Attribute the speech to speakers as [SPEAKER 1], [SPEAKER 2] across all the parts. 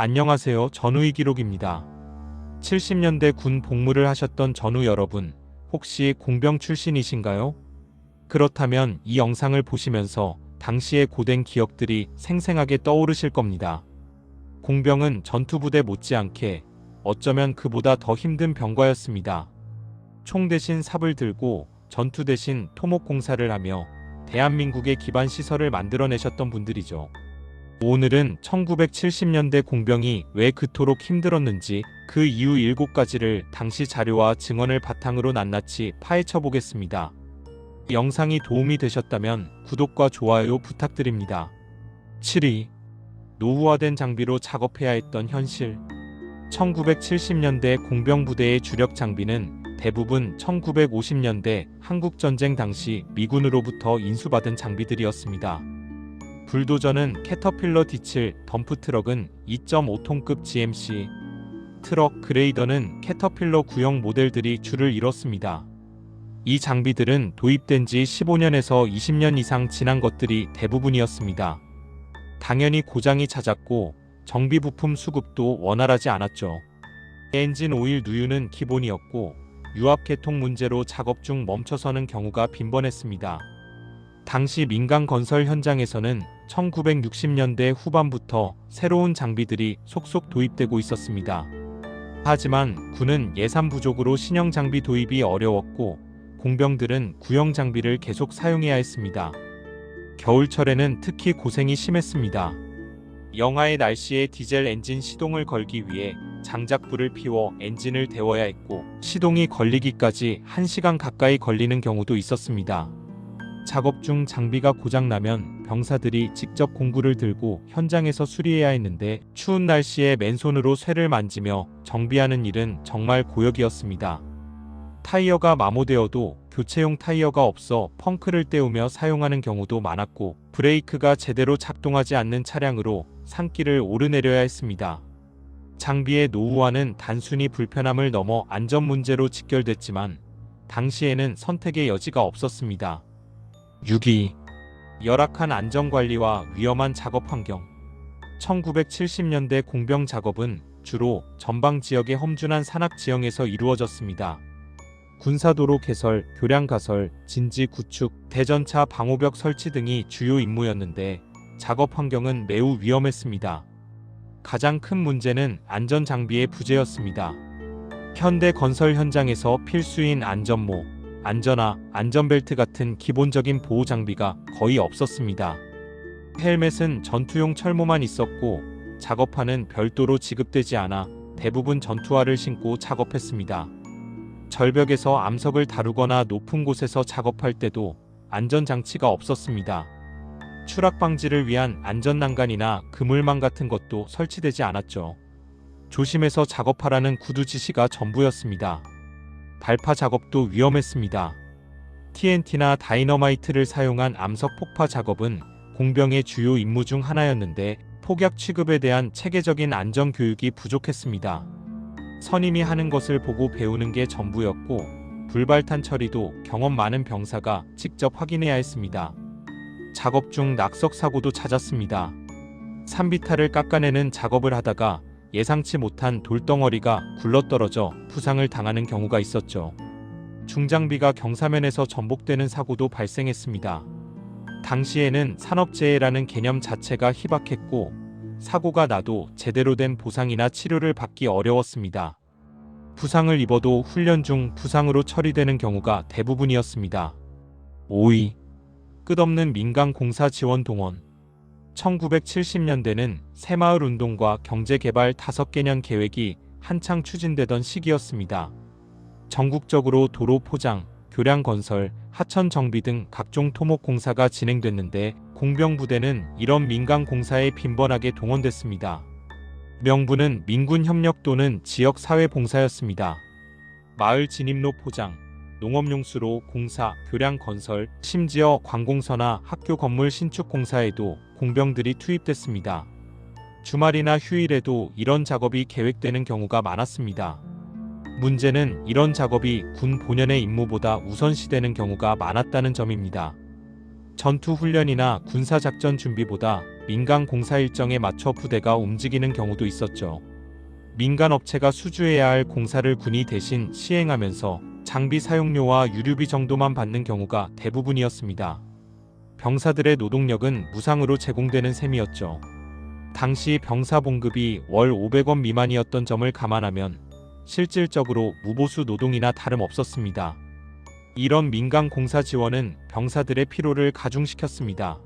[SPEAKER 1] 안녕하세요. 전우희 기록입니다. 70년대 군 복무를 하셨던 전우 여러분, 혹시 공병 출신이신가요? 그렇다면 이 영상을 보시면서 당시의 고된 기억들이 생생하게 떠오르실 겁니다. 공병은 전투부대 못지않게 어쩌면 그보다 더 힘든 병과였습니다. 총 대신 삽을 들고 전투 대신 토목공사를 하며 대한민국의 기반 시설을 만들어내셨던 분들이죠. 오늘은 1970년대 공병이 왜 그토록 힘들었는지 그 이유 7가지를 당시 자료와 증언을 바탕으로 낱낱이 파헤쳐 보겠습니다. 영상이 도움이 되셨다면 구독과 좋아요 부탁드립니다. 7위. 노후화된 장비로 작업해야 했던 현실. 1970년대 공병부대의 주력 장비는 대부분 1950년대 한국전쟁 당시 미군으로부터 인수받은 장비들이었습니다. 불도저는 캐터필러 D7, 덤프트럭은 2.5톤급 GMC, 트럭 그레이더는 캐터필러 구형 모델들이 줄을 이뤘습니다. 이 장비들은 도입된 지 15년에서 20년 이상 지난 것들이 대부분이었습니다. 당연히 고장이 잦았고 정비 부품 수급도 원활하지 않았죠. 엔진 오일 누유는 기본이었고 유압 개통 문제로 작업 중 멈춰서는 경우가 빈번했습니다. 당시 민간 건설 현장에서는 1960년대 후반부터 새로운 장비들이 속속 도입되고 있었습니다. 하지만 군은 예산 부족으로 신형 장비 도입이 어려웠고 공병들은 구형 장비를 계속 사용해야 했습니다. 겨울철에는 특히 고생이 심했습니다. 영하의 날씨에 디젤 엔진 시동을 걸기 위해 장작불을 피워 엔진을 데워야 했고 시동이 걸리기까지 1시간 가까이 걸리는 경우도 있었습니다. 작업 중 장비가 고장나면 병사들이 직접 공구를 들고 현장에서 수리해야 했는데 추운 날씨에 맨손으로 쇠를 만지며 정비하는 일은 정말 고역이었습니다. 타이어가 마모되어도 교체용 타이어가 없어 펑크를 떼우며 사용하는 경우도 많았고 브레이크가 제대로 작동하지 않는 차량으로 산길을 오르내려야 했습니다. 장비의 노후화는 단순히 불편함을 넘어 안전 문제로 직결됐지만 당시에는 선택의 여지가 없었습니다. 6위. 열악한 안전관리와 위험한 작업 환경. 1970년대 공병 작업은 주로 전방 지역의 험준한 산악 지형에서 이루어졌습니다. 군사도로 개설, 교량 가설, 진지 구축, 대전차 방호벽 설치 등이 주요 임무였는데 작업 환경은 매우 위험했습니다. 가장 큰 문제는 안전장비의 부재였습니다. 현대 건설 현장에서 필수인 안전모, 안전화, 안전벨트 같은 기본적인 보호 장비가 거의 없었습니다. 헬멧은 전투용 철모만 있었고 작업화는 별도로 지급되지 않아 대부분 전투화를 신고 작업했습니다. 절벽에서 암석을 다루거나 높은 곳에서 작업할 때도 안전장치가 없었습니다. 추락 방지를 위한 안전난간이나 그물망 같은 것도 설치되지 않았죠. 조심해서 작업하라는 구두 지시가 전부였습니다. 발파 작업도 위험했습니다. TNT나 다이너마이트를 사용한 암석 폭파 작업은 공병의 주요 임무 중 하나였는데 폭약 취급에 대한 체계적인 안전 교육이 부족했습니다. 선임이 하는 것을 보고 배우는 게 전부였고 불발탄 처리도 경험 많은 병사가 직접 확인해야 했습니다. 작업 중 낙석 사고도 잦았습니다. 산비탈을 깎아내는 작업을 하다가 예상치 못한 돌덩어리가 굴러떨어져 부상을 당하는 경우가 있었죠. 중장비가 경사면에서 전복되는 사고도 발생했습니다. 당시에는 산업재해라는 개념 자체가 희박했고 사고가 나도 제대로 된 보상이나 치료를 받기 어려웠습니다. 부상을 입어도 훈련 중 부상으로 처리되는 경우가 대부분이었습니다. 5위. 끝없는 민간 공사 지원 동원. 1970년대는 새마을 운동과 경제개발 5개년 계획이 한창 추진되던 시기였습니다. 전국적으로 도로 포장, 교량 건설, 하천 정비 등 각종 토목 공사가 진행됐는데 공병부대는 이런 민간 공사에 빈번하게 동원됐습니다. 명분은 민군 협력 또는 지역 사회 봉사였습니다. 마을 진입로 포장, 농업용수로 공사, 교량 건설, 심지어 관공서나 학교 건물 신축 공사에도 공병들이 투입됐습니다. 주말이나 휴일에도 이런 작업이 계획되는 경우가 많았습니다. 문제는 이런 작업이 군 본연의 임무보다 우선시되는 경우가 많았다는 점입니다. 전투 훈련이나 군사작전 준비보다 민간 공사 일정에 맞춰 부대가 움직이는 경우도 있었죠. 민간 업체가 수주해야 할 공사를 군이 대신 시행하면서 장비 사용료와 유류비 정도만 받는 경우가 대부분이었습니다. 병사들의 노동력은 무상으로 제공되는 셈이었죠. 당시 병사 봉급이 월 500원 미만이었던 점을 감안하면 실질적으로 무보수 노동이나 다름없었습니다. 이런 민간 공사 지원은 병사들의 피로를 가중시켰습니다.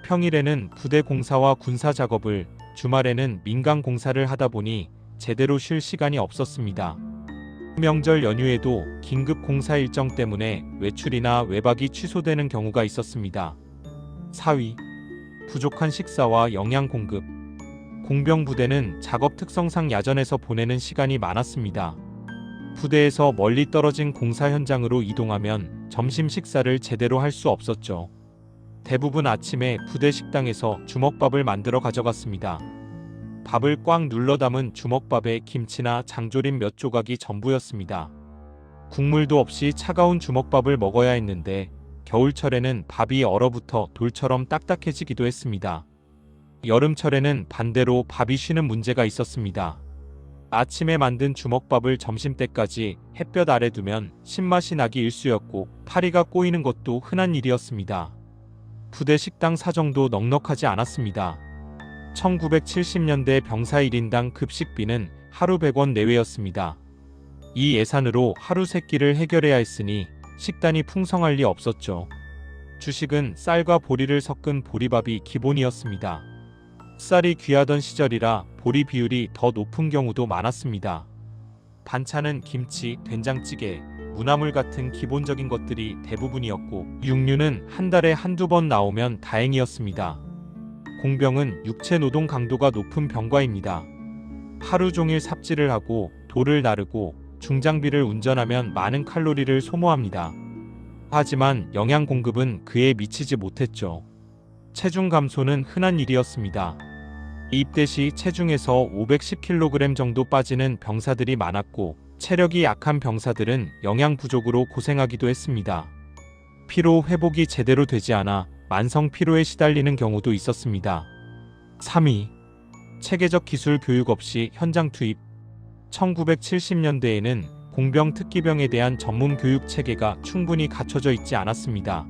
[SPEAKER 1] 평일에는 부대 공사와 군사 작업을, 주말에는 민간 공사를 하다 보니 제대로 쉴 시간이 없었습니다. 명절 연휴에도 긴급 공사 일정 때문에 외출이나 외박이 취소되는 경우가 있었습니다. 4위. 부족한 식사와 영양 공급. 공병 부대는 작업 특성상 야전에서 보내는 시간이 많았습니다. 부대에서 멀리 떨어진 공사 현장으로 이동하면 점심 식사를 제대로 할 수 없었죠. 대부분 아침에 부대 식당에서 주먹밥을 만들어 가져갔습니다. 밥을 꽉 눌러 담은 주먹밥에 김치나 장조림 몇 조각이 전부였습니다. 국물도 없이 차가운 주먹밥을 먹어야 했는데 겨울철에는 밥이 얼어붙어 돌처럼 딱딱해지기도 했습니다. 여름철에는 반대로 밥이 쉬는 문제가 있었습니다. 아침에 만든 주먹밥을 점심때까지 햇볕 아래 두면 신맛이 나기 일쑤였고 파리가 꼬이는 것도 흔한 일이었습니다. 부대 식당 사정도 넉넉하지 않았습니다. 1970년대 병사 1인당 급식비는 하루 100원 내외였습니다. 이 예산으로 하루 3끼를 해결해야 했으니 식단이 풍성할 리 없었죠. 주식은 쌀과 보리를 섞은 보리밥이 기본이었습니다. 쌀이 귀하던 시절이라 보리 비율이 더 높은 경우도 많았습니다. 반찬은 김치, 된장찌개, 무나물 같은 기본적인 것들이 대부분이었고 육류는 한 달에 한두 번 나오면 다행이었습니다. 공병은 육체 노동 강도가 높은 병과입니다. 하루 종일 삽질을 하고 돌을 나르고 중장비를 운전하면 많은 칼로리를 소모합니다. 하지만 영양 공급은 그에 미치지 못했죠. 체중 감소는 흔한 일이었습니다. 입대 시 체중에서 510kg 정도 빠지는 병사들이 많았고 체력이 약한 병사들은 영양 부족으로 고생하기도 했습니다. 피로 회복이 제대로 되지 않아 만성 피로에 시달리는 경우도 있었습니다. 3위. 체계적 기술 교육 없이 현장 투입. 1970년대에는 공병 특기병에 대한 전문 교육 체계가 충분히 갖춰져 있지 않았습니다.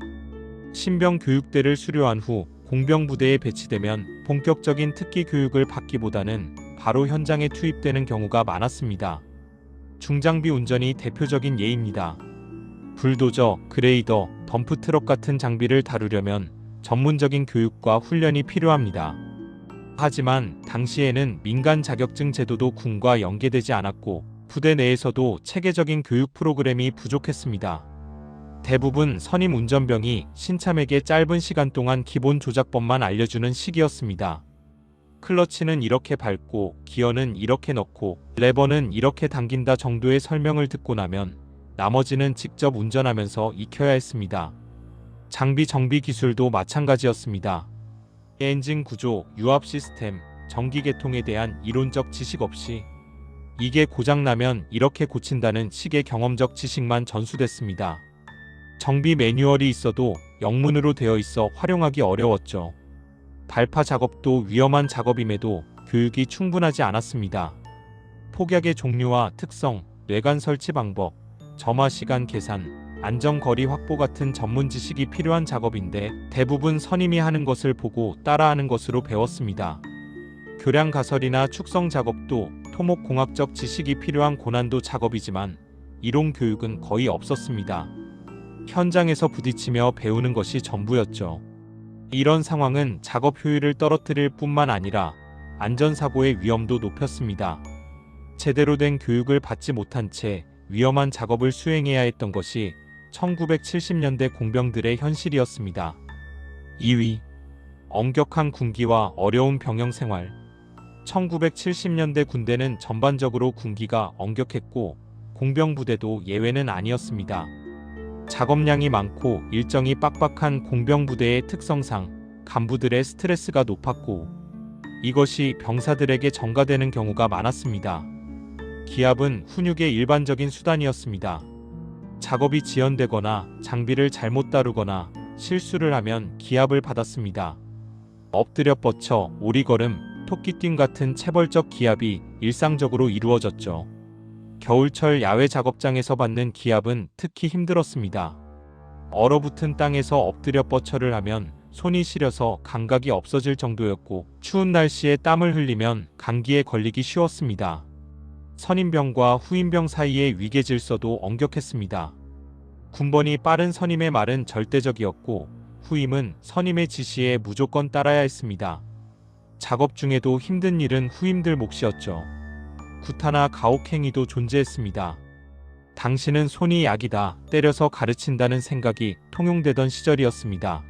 [SPEAKER 1] 신병 교육대를 수료한 후 공병 부대에 배치되면 본격적인 특기 교육을 받기보다는 바로 현장에 투입되는 경우가 많았습니다. 중장비 운전이 대표적인 예입니다. 불도저, 그레이더, 덤프트럭 같은 장비를 다루려면 전문적인 교육과 훈련이 필요합니다. 하지만 당시에는 민간 자격증 제도도 군과 연계되지 않았고 부대 내에서도 체계적인 교육 프로그램이 부족했습니다. 대부분 선임 운전병이 신참에게 짧은 시간 동안 기본 조작법만 알려주는 시기였습니다. 클러치는 이렇게 밟고 기어는 이렇게 넣고 레버는 이렇게 당긴다 정도의 설명을 듣고 나면 나머지는 직접 운전하면서 익혀야 했습니다. 장비 정비 기술도 마찬가지였습니다. 엔진 구조, 유압 시스템, 전기 계통에 대한 이론적 지식 없이 이게 고장나면 이렇게 고친다는 식의 경험적 지식만 전수됐습니다. 정비 매뉴얼이 있어도 영문으로 되어 있어 활용하기 어려웠죠. 발파 작업도 위험한 작업임에도 교육이 충분하지 않았습니다. 폭약의 종류와 특성, 뇌관 설치 방법, 점화 시간 계산, 안전거리 확보 같은 전문 지식이 필요한 작업인데 대부분 선임이 하는 것을 보고 따라하는 것으로 배웠습니다. 교량 가설이나 축성 작업도 토목공학적 지식이 필요한 고난도 작업이지만 이론 교육은 거의 없었습니다. 현장에서 부딪히며 배우는 것이 전부였죠. 이런 상황은 작업 효율을 떨어뜨릴 뿐만 아니라 안전사고의 위험도 높였습니다. 제대로 된 교육을 받지 못한 채 위험한 작업을 수행해야 했던 것이 1970년대 공병들의 현실이었습니다. 2위. 엄격한 군기와 어려운 병영 생활. 1970년대 군대는 전반적으로 군기가 엄격했고 공병부대도 예외는 아니었습니다. 작업량이 많고 일정이 빡빡한 공병부대의 특성상 간부들의 스트레스가 높았고 이것이 병사들에게 전가되는 경우가 많았습니다. 기압은 훈육의 일반적인 수단이었습니다. 작업이 지연되거나 장비를 잘못 다루거나 실수를 하면 기합을 받았습니다. 엎드려 뻗쳐, 오리걸음, 토끼뛴 같은 체벌적 기합이 일상적으로 이루어졌죠. 겨울철 야외 작업장에서 받는 기합은 특히 힘들었습니다. 얼어붙은 땅에서 엎드려 뻗쳐를 하면 손이 시려서 감각이 없어질 정도였고, 추운 날씨에 땀을 흘리면 감기에 걸리기 쉬웠습니다. 선임병과 후임병 사이의 위계 질서도 엄격했습니다. 군번이 빠른 선임의 말은 절대적이었고, 후임은 선임의 지시에 무조건 따라야 했습니다. 작업 중에도 힘든 일은 후임들 몫이었죠. 구타나 가혹행위도 존재했습니다. 당신은 손이 약이다, 때려서 가르친다는 생각이 통용되던 시절이었습니다.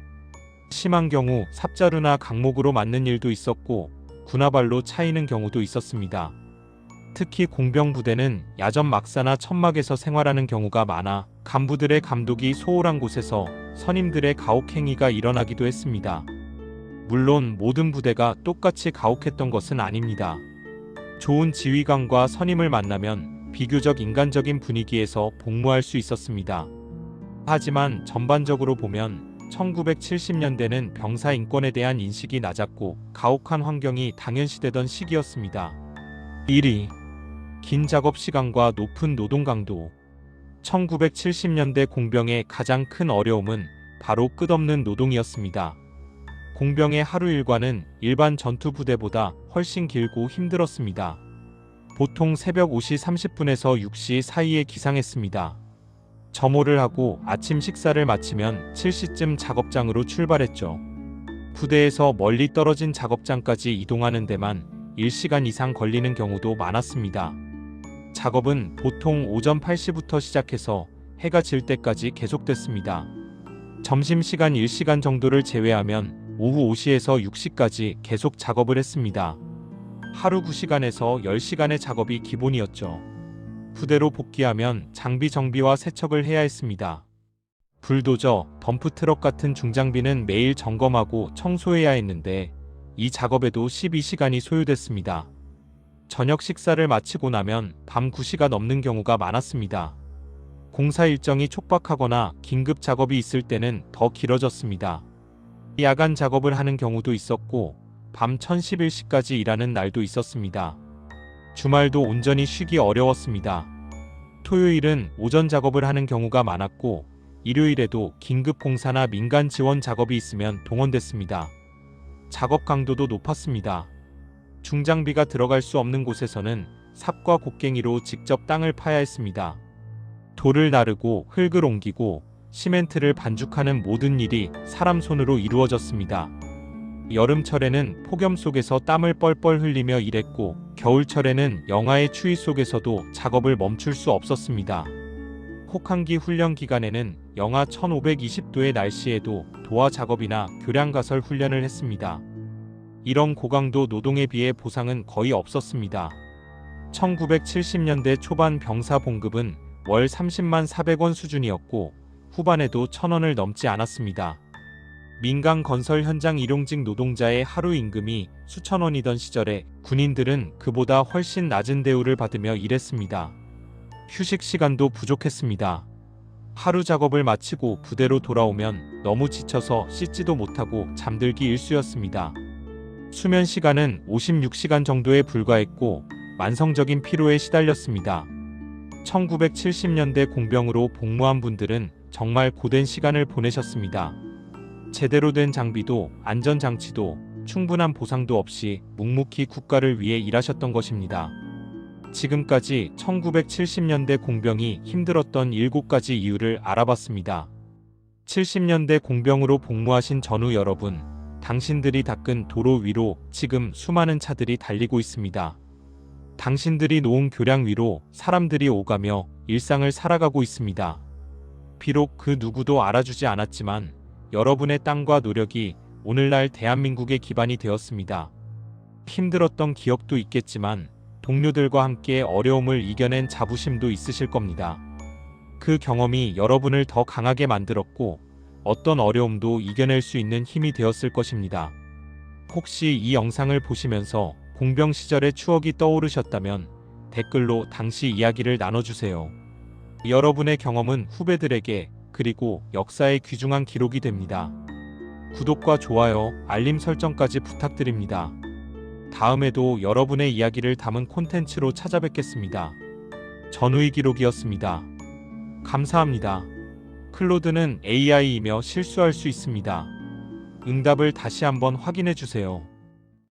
[SPEAKER 1] 심한 경우 삽자루나 강목으로 맞는 일도 있었고, 군화발로 차이는 경우도 있었습니다. 특히 공병부대는 야전 막사나 천막에서 생활하는 경우가 많아 간부들의 감독이 소홀한 곳에서 선임들의 가혹행위가 일어나기도 했습니다. 물론 모든 부대가 똑같이 가혹했던 것은 아닙니다. 좋은 지휘관과 선임을 만나면 비교적 인간적인 분위기에서 복무할 수 있었습니다. 하지만 전반적으로 보면 1970년대는 병사 인권에 대한 인식이 낮았고 가혹한 환경이 당연시되던 시기였습니다. 1위. 긴 작업 시간과 높은 노동 강도. 1970년대 공병의 가장 큰 어려움은 바로 끝없는 노동이었습니다. 공병의 하루 일과는 일반 전투 부대보다 훨씬 길고 힘들었습니다. 보통 새벽 5시 30분에서 6시 사이에 기상했습니다. 점호를 하고 아침 식사를 마치면 7시쯤 작업장으로 출발했죠. 부대에서 멀리 떨어진 작업장까지 이동하는 데만 1시간 이상 걸리는 경우도 많았습니다. 작업은 보통 오전 8시부터 시작해서 해가 질 때까지 계속됐습니다. 점심시간 1시간 정도를 제외하면 오후 5시에서 6시까지 계속 작업을 했습니다. 하루 9시간에서 10시간의 작업이 기본이었죠. 부대로 복귀하면 장비 정비와 세척을 해야 했습니다. 불도저, 덤프트럭 같은 중장비는 매일 점검하고 청소해야 했는데 이 작업에도 12시간이 소요됐습니다. 저녁 식사를 마치고 나면 밤 9시가 넘는 경우가 많았습니다. 공사 일정이 촉박하거나 긴급 작업이 있을 때는 더 길어졌습니다. 야간 작업을 하는 경우도 있었고 밤 1011시까지 일하는 날도 있었습니다. 주말도 온전히 쉬기 어려웠습니다. 토요일은 오전 작업을 하는 경우가 많았고 일요일에도 긴급 공사나 민간 지원 작업이 있으면 동원됐습니다. 작업 강도도 높았습니다. 중장비가 들어갈 수 없는 곳에서는 삽과 곡괭이로 직접 땅을 파야 했습니다. 돌을 나르고 흙을 옮기고 시멘트를 반죽하는 모든 일이 사람 손으로 이루어졌습니다. 여름철에는 폭염 속에서 땀을 뻘뻘 흘리며 일했고 겨울철에는 영하의 추위 속에서도 작업을 멈출 수 없었습니다. 혹한기 훈련 기간에는 영하 1520도의 날씨에도 도화 작업이나 교량 가설 훈련을 했습니다. 이런 고강도 노동에 비해 보상은 거의 없었습니다. 1970년대 초반 병사 봉급은 월 30만 400원 수준이었고 후반에도 1,000원을 넘지 않았습니다. 민간 건설 현장 일용직 노동자의 하루 임금이 수천 원이던 시절에 군인들은 그보다 훨씬 낮은 대우를 받으며 일했습니다. 휴식 시간도 부족했습니다. 하루 작업을 마치고 부대로 돌아오면 너무 지쳐서 씻지도 못하고 잠들기 일쑤였습니다. 수면 시간은 56시간 정도에 불과했고 만성적인 피로에 시달렸습니다. 1970년대 공병으로 복무한 분들은 정말 고된 시간을 보내셨습니다. 제대로 된 장비도 안전장치도 충분한 보상도 없이 묵묵히 국가를 위해 일하셨던 것입니다. 지금까지 1970년대 공병이 힘들었던 7가지 이유를 알아봤습니다. 70년대 공병으로 복무하신 전우 여러분, 당신들이 닦은 도로 위로 지금 수많은 차들이 달리고 있습니다. 당신들이 놓은 교량 위로 사람들이 오가며 일상을 살아가고 있습니다. 비록 그 누구도 알아주지 않았지만 여러분의 땀과 노력이 오늘날 대한민국의 기반이 되었습니다. 힘들었던 기억도 있겠지만 동료들과 함께 어려움을 이겨낸 자부심도 있으실 겁니다. 그 경험이 여러분을 더 강하게 만들었고 어떤 어려움도 이겨낼 수 있는 힘이 되었을 것입니다. 혹시 이 영상을 보시면서 공병 시절의 추억이 떠오르셨다면 댓글로 당시 이야기를 나눠주세요. 여러분의 경험은 후배들에게 그리고 역사에 귀중한 기록이 됩니다. 구독과 좋아요, 알림 설정까지 부탁드립니다. 다음에도 여러분의 이야기를 담은 콘텐츠로 찾아뵙겠습니다. 전우의 기록이었습니다. 감사합니다. 클로드는 AI이며 실수할 수 있습니다. 응답을 다시 한번 확인해 주세요.